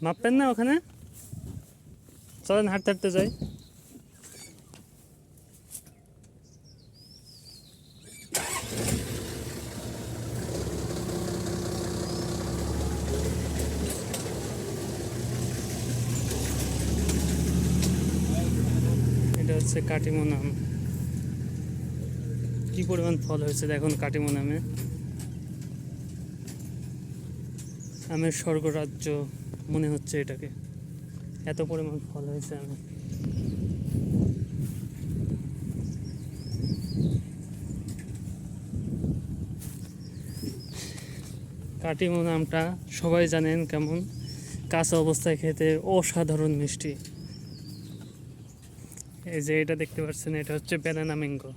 মাপবেন না ওখানে? চলেন হাঁটতে হাঁটতে যাই। এটা হচ্ছে কাটিমন আম। কি পরিমাণ ফল হয়েছে দেখুন কাটিমন আমে। আমের স্বর্গরাজ্য মনে হচ্ছে এটাকে, এত পরিমাণ ফল হয়েছে আমে। কাটিমন আমটা সবাই জানেন কেমন, কাঁচা অবস্থায় খেতে অসাধারণ মিষ্টি। এই যে এটা দেখতে পাচ্ছেন, এটা হচ্ছে ব্যানানা ম্যাঙ্গো।